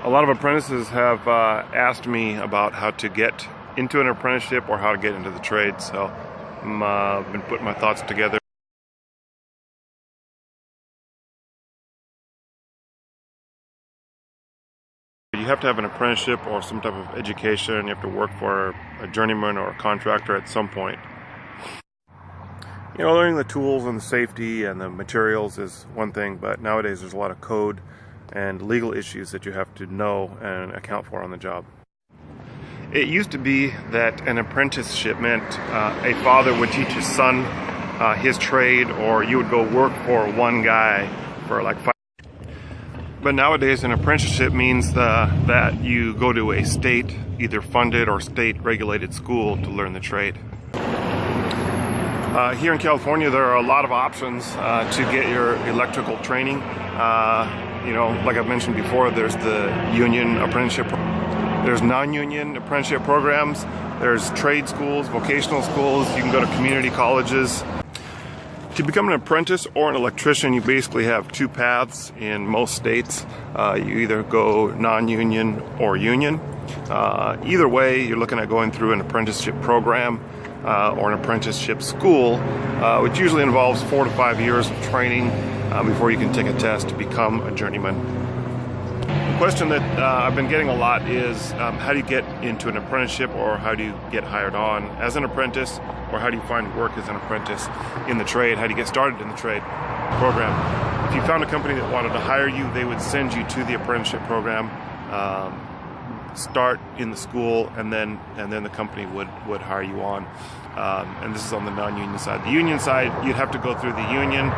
A lot of apprentices have asked me about how to get into an apprenticeship or how to get into the trade, so I've been putting my thoughts together. You have to have an apprenticeship or some type of education. You have to work for a journeyman or a contractor at some point. You know, learning the tools and the safety and the materials is one thing, but nowadays there's a lot of code and legal issues that you have to know and account for on the job. It used to be that an apprenticeship meant a father would teach his son his trade, or you would go work for one guy for like 5 years. But nowadays an apprenticeship means that you go to a state, either funded or state regulated school to learn the trade. Here in California there are a lot of options to get your electrical training. You know, like I've mentioned before, there's the union apprenticeship, there's non-union apprenticeship programs, there's trade schools, vocational schools, you can go to community colleges. To become an apprentice or an electrician, you basically have two paths in most states. You either go non-union or union. Either way, you're looking at going through an apprenticeship program or an apprenticeship school, which usually involves 4 to 5 years of training before you can take a test to become a journeyman. The question that I've been getting a lot is how do you get into an apprenticeship, or how do you get hired on as an apprentice, or how do you find work as an apprentice in the trade? How do you get started in the trade program? If you found a company that wanted to hire you, they would send you to the apprenticeship program, start in the school, and then the company would hire you on. And this is on the non-union side. The union side, you'd have to go through the union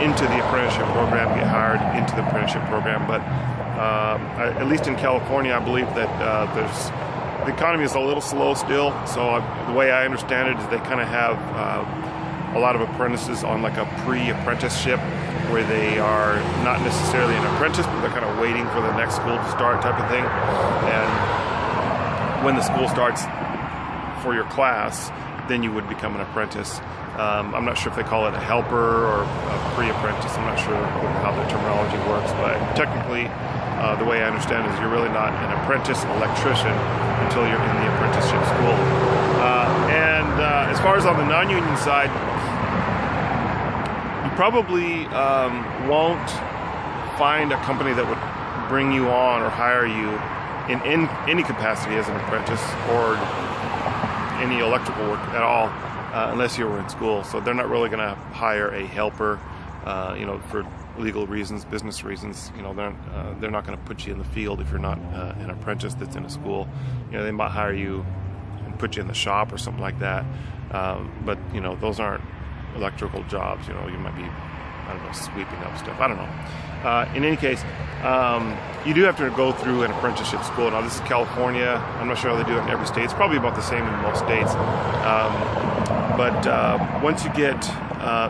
into the apprenticeship program, get hired into the apprenticeship program. But at least in California, I believe that the economy is a little slow still. So the way I understand it is they kind of have a lot of apprentices on like a pre-apprenticeship, where they are not necessarily an apprentice, but they're kind of waiting for the next school to start type of thing. And when the school starts for your class, then you would become an apprentice. I'm not sure if they call it a helper or a pre-apprentice. I'm not sure how the terminology works, but technically, the way I understand it is you're really not an apprentice electrician until you're in the apprenticeship school. As far as on the non-union side, you probably won't find a company that would bring you on or hire you in any capacity as an apprentice or any electrical work at all, unless you were in school. So they're not really going to hire a helper, you know, for legal reasons, business reasons. You know, they're not going to put you in the field if you're not an apprentice that's in a school. You know, they might hire you and put you in the shop or something like that. But you know, those aren't electrical jobs. You know, you might be, I don't know, sweeping up stuff. I don't know. In any case, you do have to go through an apprenticeship school. Now, this is California. I'm not sure how they do it in every state. It's probably about the same in most states. But once you get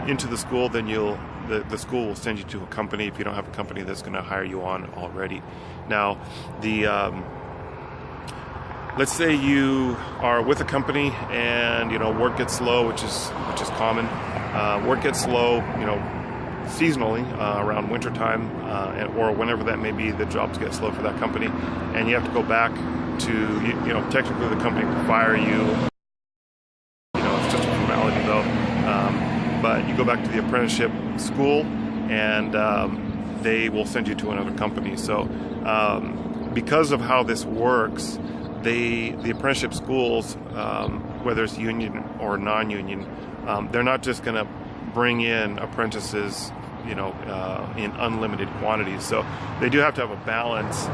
into the school, then the school will send you to a company if you don't have a company that's going to hire you on already. Now, let's say you are with a company and, you know, work gets slow, which is common. Work gets slow, you know, seasonally around winter time or whenever that may be. The jobs get slow for that company, and you have to go back to, you know, technically the company will fire you. You know, it's just a formality though. But you go back to the apprenticeship school, and they will send you to another company. So because of how this works, the apprenticeship schools, whether it's union or non-union, they're not just going to bring in apprentices, you know, in unlimited quantities. So they do have to have a balance.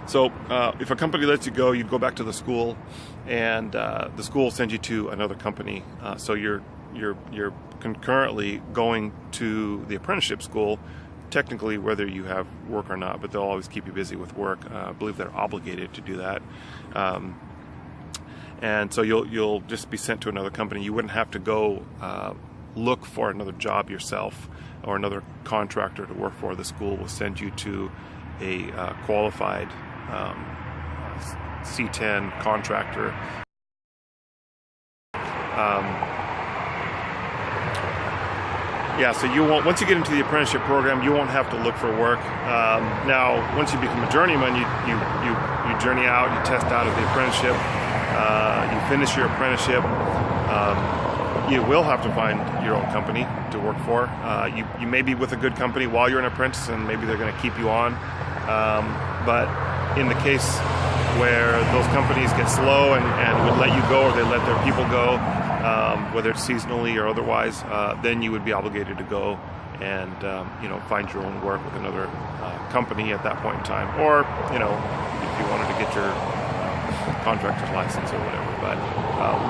So if a company lets you go, you go back to the school, and the school will send you to another company. So you're concurrently going to the apprenticeship school, technically whether you have work or not, but they'll always keep you busy with work. I believe they're obligated to do that. And so you'll just be sent to another company. You wouldn't have to go look for another job yourself or another contractor to work for. The school will send you to a qualified C10 contractor. Yeah, so you won't, once you get into the apprenticeship program, you won't have to look for work. Now, once you become a journeyman, you journey out, you test out of the apprenticeship, you finish your apprenticeship. You will have to find your own company to work for. You may be with a good company while you're an apprentice, and maybe they're going to keep you on. But in the case where those companies get slow and would let you go, or they let their people go, whether it's seasonally or otherwise, then you would be obligated to go and find your own work with another company at that point in time, or if you wanted to get your contractor's license or whatever. But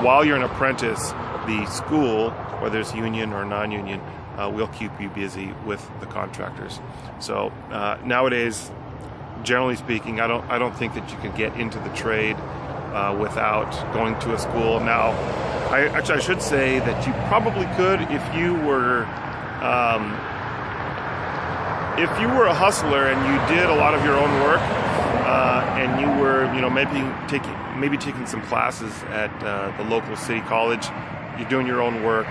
while you're an apprentice, the school, whether it's union or non-union, will keep you busy with the contractors. So nowadays, generally speaking, I don't think that you can get into the trade without going to a school. Now, I should say that you probably could if you were a hustler and you did a lot of your own work, and you were maybe taking some classes at the local city college. You're doing your own work.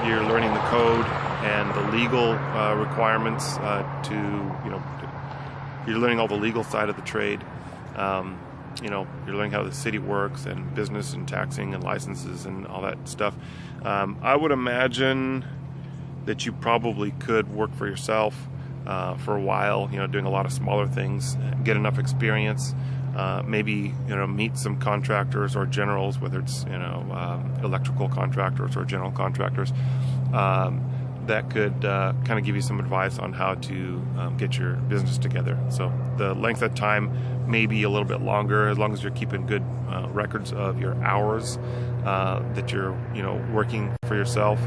You're learning the code and the legal requirements you're learning all the legal side of the trade. You're learning how the city works and business and taxing and licenses and all that stuff. I would imagine that you probably could work for yourself for a while, doing a lot of smaller things, get enough experience, maybe meet some contractors or generals, whether it's electrical contractors or general contractors, that could kind of give you some advice on how to get your business together. So the length of time may be a little bit longer, as long as you're keeping good records of your hours that you're working for yourself.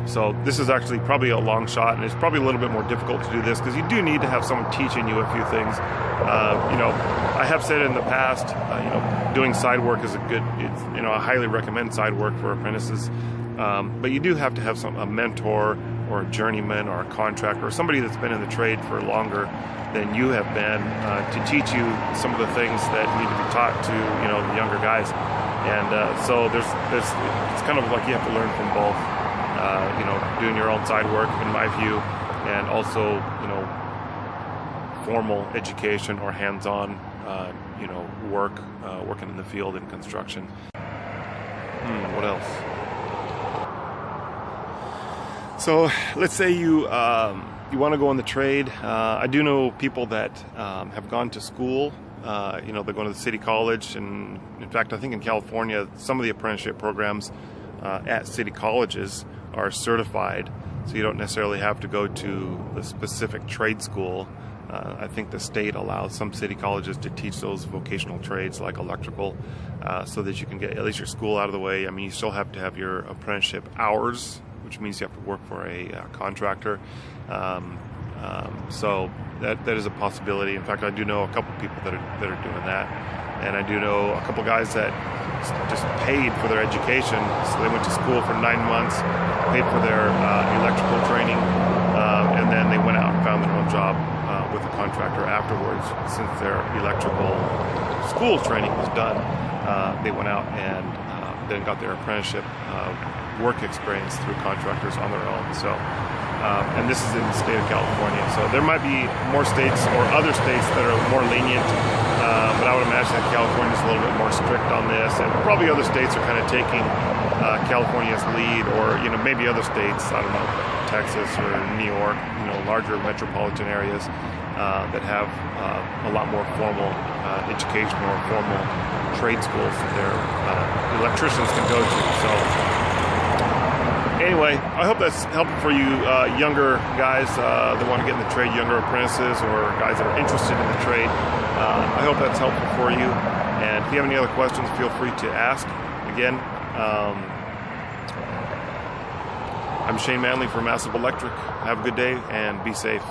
So this is actually probably a long shot, and it's probably a little bit more difficult to do this because you do need to have someone teaching you a few things. I have said in the past, doing side work is I highly recommend side work for apprentices. But you do have to have a mentor or a journeyman or a contractor or somebody that's been in the trade for longer than you have been to teach you some of the things that need to be taught to the younger guys. And so it's kind of like you have to learn from both. Doing your own side work, in my view, and also formal education or hands-on work, working in the field in construction. What else? So let's say you want to go in the trade. I do know people that have gone to school. They're going to the city college, and in fact, I think in California, some of the apprenticeship programs at city colleges are certified, so you don't necessarily have to go to the specific trade school. I think the state allows some city colleges to teach those vocational trades like electrical, so that you can get at least your school out of the way. I mean, you still have to have your apprenticeship hours, which means you have to work for a contractor. So that is a possibility. In fact, I do know a couple people that are doing that, and I do know a couple guys that just paid for their education. So they went to school for 9 months, paid for their electrical training, and then they went out and found their own job with a contractor afterwards. Since their electrical school training was done, they went out and then got their apprenticeship work experience through contractors on their own. So, and this is in the state of California. So there might be more states or other states that are more lenient, but I would imagine that California is a little bit more strict on this, and probably other states are kind of taking California's lead, or maybe other states, I don't know, Texas or New York, larger metropolitan areas that have a lot more formal education or formal trade schools that their electricians can go to. So anyway, I hope that's helpful for you younger guys that want to get in the trade, younger apprentices or guys that are interested in the trade. I hope that's helpful for you. And if you have any other questions, feel free to ask. Again, I'm Shane Manley for Massive Electric. Have a good day and be safe.